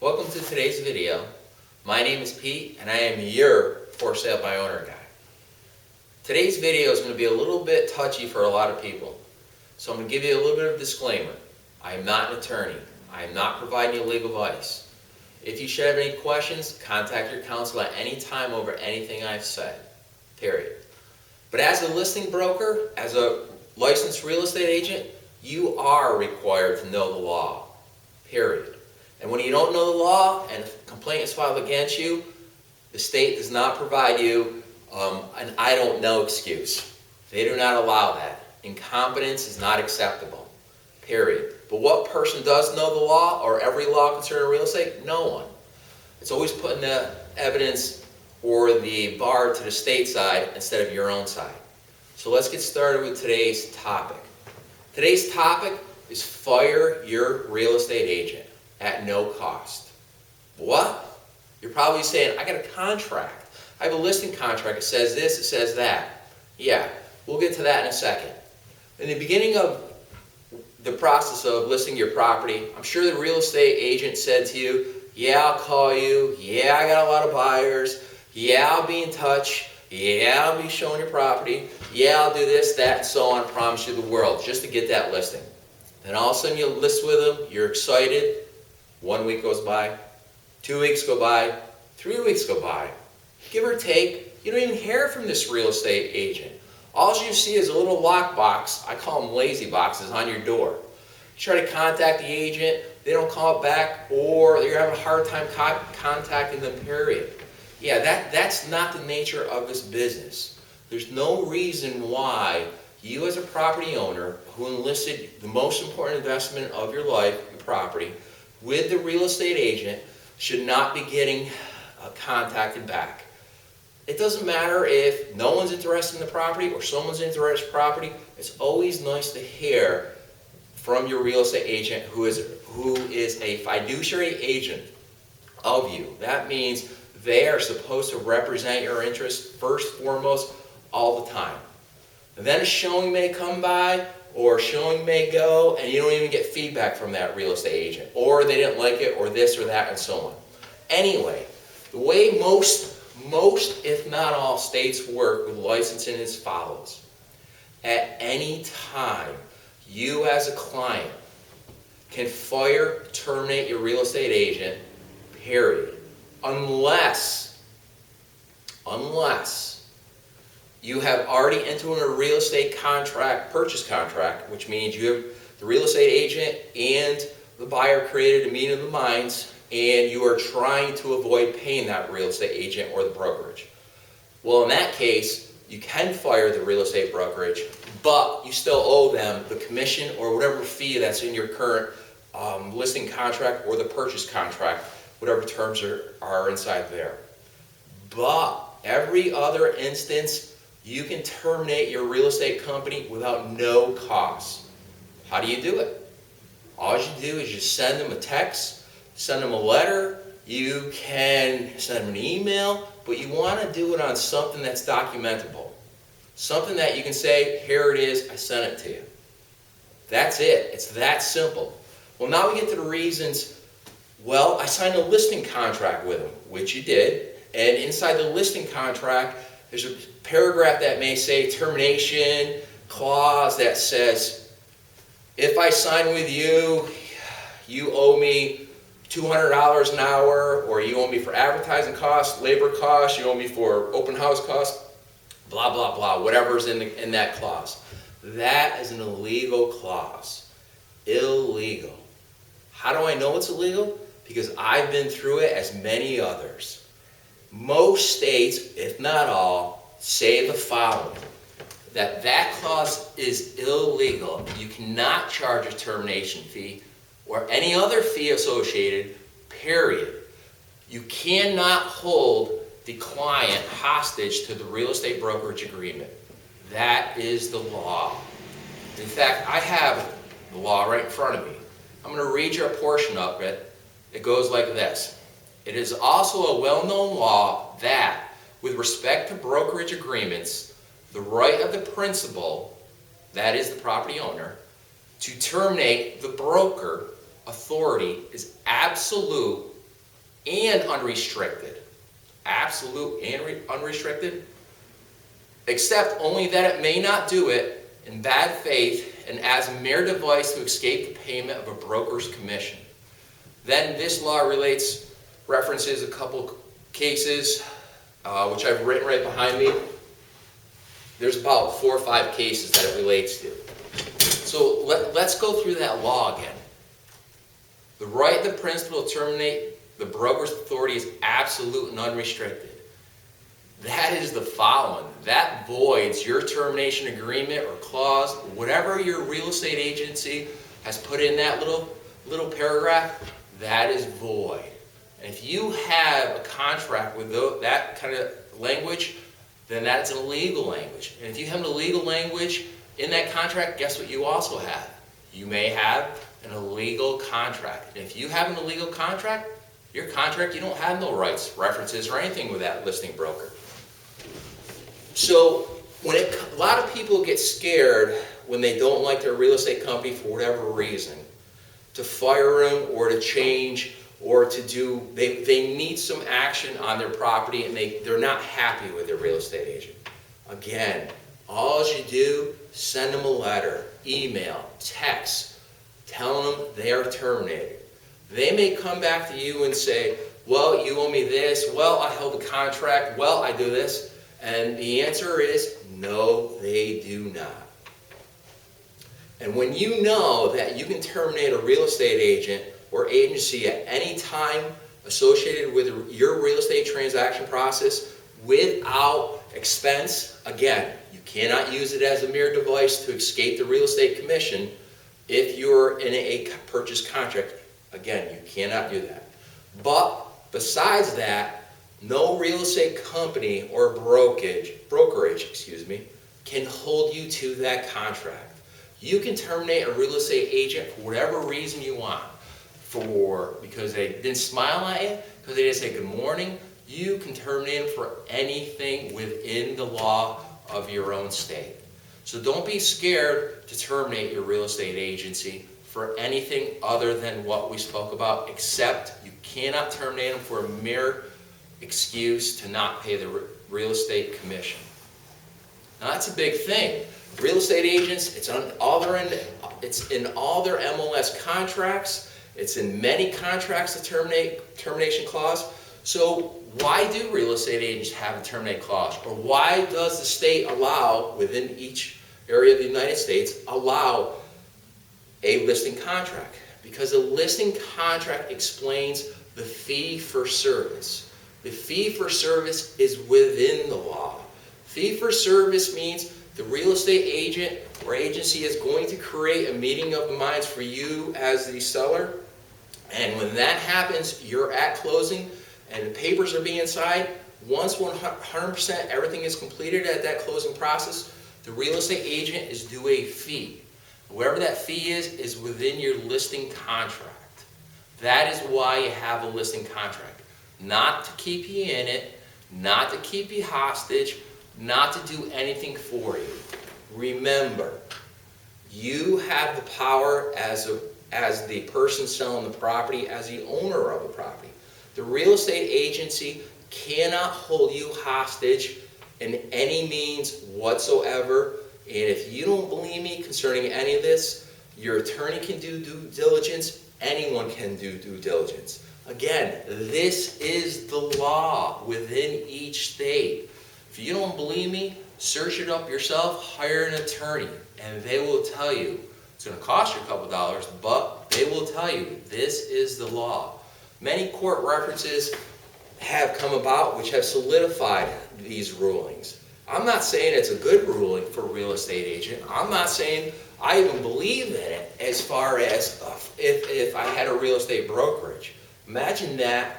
Welcome to today's video. My name is Pete and I am your for sale by owner guy. Today's video is going to be a little bit touchy for a lot of people. So I'm going to give you a little bit of a disclaimer. I am not an attorney. I am not providing you legal advice. If you should have any questions, contact your counsel at any time over anything I've said. Period. But as a listing broker, as a licensed real estate agent, you are required to know the law. Period. And when you don't know the law and a complaint is filed against you, the state does not provide you an I don't know excuse. They do not allow that. Incompetence is not acceptable. Period. But what person does know the law or every law concerning real estate? No one. It's always putting the evidence or the bar to the state side instead of your own side. So let's get started with today's topic. Today's topic is fire your real estate agent at no cost. What? You're probably saying, I got a contract. I have a listing contract. It says this, it says that. Yeah, we'll get to that in a second. In the beginning of the process of listing your property, I'm sure the real estate agent said to you, yeah, I'll call you. Yeah, I got a lot of buyers. Yeah, I'll be in touch. Yeah, I'll be showing your property. Yeah, I'll do this, that, and so on. Promise you the world just to get that listing. Then all of a sudden you list with them. You're excited. 1 week goes by, 2 weeks go by, 3 weeks go by. Give or take, you don't even hear from this real estate agent. All you see is a little lockbox, I call them lazy boxes, on your door. You try to contact the agent, they don't call it back, or you're having a hard time contacting them, period. Yeah, that's not the nature of this business. There's no reason why you as a property owner who enlisted the most important investment of your life, your property, with the real estate agent should not be getting contacted back. It doesn't matter if no one's interested in the property or someone's interested in the property. It's always nice to hear from your real estate agent who is a fiduciary agent of you. That means they are supposed to represent your interests first, foremost, all the time. And then a showing may come by, or showing may go, and you don't even get feedback from that real estate agent, or they didn't like it, or this or that, and so on. Anyway, the way most if not all states work with licensing is follows. At any time, you as a client can fire, terminate your real estate agent, period. Unless you have already entered a real estate contract, purchase contract, which means you have the real estate agent and the buyer created a meeting of the minds, and you are trying to avoid paying that real estate agent or the brokerage. Well, in that case, you can fire the real estate brokerage, but you still owe them the commission or whatever fee that's in your current listing contract or the purchase contract, whatever terms are inside there. But every other instance, you can terminate your real estate company without no cost. How do you do it? All you do is you send them a text, send them a letter, you can send them an email, but you want to do it on something that's documentable. Something that you can say, here it is, I sent it to you. That's it. It's that simple. Well, now we get to the reasons. Well, I signed a listing contract with them, which you did, and inside the listing contract, there's a paragraph that may say termination clause that says, if I sign with you, you owe me $200 an hour, or you owe me for advertising costs, labor costs, you owe me for open house costs, blah, blah, blah, whatever's in that clause. That is an illegal clause. Illegal. How do I know it's illegal? Because I've been through it as many others. Most states, if not all, say the following, that clause is illegal. You cannot charge a termination fee or any other fee associated, period. You cannot hold the client hostage to the real estate brokerage agreement. That is the law. In fact, I have the law right in front of me. I'm going to read you a portion of it. It goes like this. It is also a well-known law that, with respect to brokerage agreements, the right of the principal, that is the property owner, to terminate the broker authority is absolute and unrestricted. Absolute and unrestricted. Except only that it may not do it in bad faith and as a mere device to escape the payment of a broker's commission. Then this law references a couple cases, which I've written right behind me. There's about 4 or 5 cases that it relates to. So let's go through that law again. The right, the principle to terminate the broker's authority is absolute and unrestricted. That is the following. That voids your termination agreement or clause, whatever your real estate agency has put in that little paragraph, that is void. And if you have a contract with that kind of language, then that's an illegal language. And if you have an illegal language in that contract, guess what you also have? You may have an illegal contract. And if you have an illegal contract, your contract, you don't have no rights, references, or anything with that listing broker. So a lot of people get scared when they don't like their real estate company for whatever reason, to fire them or to change or to do, they need some action on their property and they're not happy with their real estate agent. Again, all you do, send them a letter, email, text, telling them they are terminated. They may come back to you and say, well, you owe me this, well, I held a contract, well, I do this. And the answer is, no, they do not. And when you know that you can terminate a real estate agent or agency at any time associated with your real estate transaction process without expense, again, you cannot use it as a mere device to escape the real estate commission if you're in a purchase contract. Again, you cannot do that. But besides that, no real estate company or brokerage, can hold you to that contract. You can terminate a real estate agent for whatever reason you want. Because they didn't smile at you, because they didn't say good morning. You can terminate them for anything within the law of your own state. So don't be scared to terminate your real estate agency for anything other than what we spoke about, except you cannot terminate them for a mere excuse to not pay the real estate commission. Now that's a big thing. Real estate agents, it's in all their MLS contracts. It's in many contracts, the termination clause. So why do real estate agents have a terminate clause? Or why does the state allow, within each area of the United States, allow a listing contract? Because a listing contract explains the fee for service. The fee for service is within the law. Fee for service means the real estate agent or agency is going to create a meeting of the minds for you as the seller. And when that happens, you're at closing and the papers are being signed. Once 100% everything is completed at that closing process, the real estate agent is due a fee. Whatever that fee is within your listing contract. That is why you have a listing contract. Not to keep you in it, not to keep you hostage, not to do anything for you. Remember, you have the power as the person selling the property, as the owner of the property. The real estate agency cannot hold you hostage in any means whatsoever. And if you don't believe me concerning any of this, your attorney can do due diligence, anyone can do due diligence. Again, this is the law within each state. If you don't believe me, search it up yourself, hire an attorney, and they will tell you. It's going to cost you a couple dollars, but they will tell you this is the law. Many court references have come about which have solidified these rulings. I'm not saying it's a good ruling for a real estate agent. I'm not saying I even believe in it as far as if I had a real estate brokerage. Imagine that,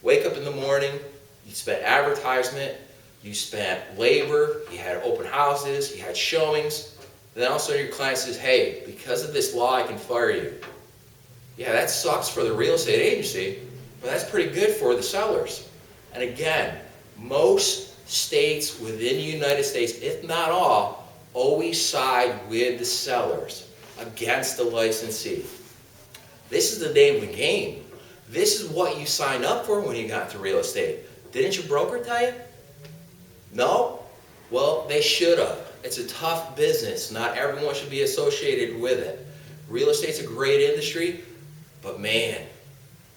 wake up in the morning, you spent advertisement, you spent labor, you had open houses, you had showings, then all of a sudden your client says, hey, because of this law I can fire you. Yeah, that sucks for the real estate agency, but that's pretty good for the sellers. And again, most states within the United States, if not all, always side with the sellers against the licensee. This is the name of the game. This is what you signed up for when you got into real estate. Didn't your broker tell you? No? Well, they should have. It's a tough business. Not everyone should be associated with it. Real estate's a great industry, but man,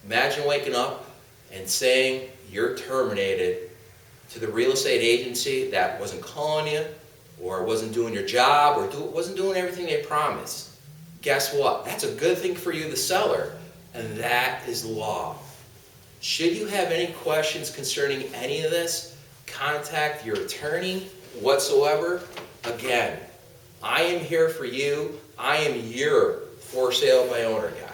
imagine waking up and saying you're terminated to the real estate agency that wasn't calling you, or wasn't doing your job, or wasn't doing everything they promised. Guess what? That's a good thing for you, the seller, and that is law. Should you have any questions concerning any of this, contact your attorney whatsoever. Again, I am here for you. I am your for sale by owner guy.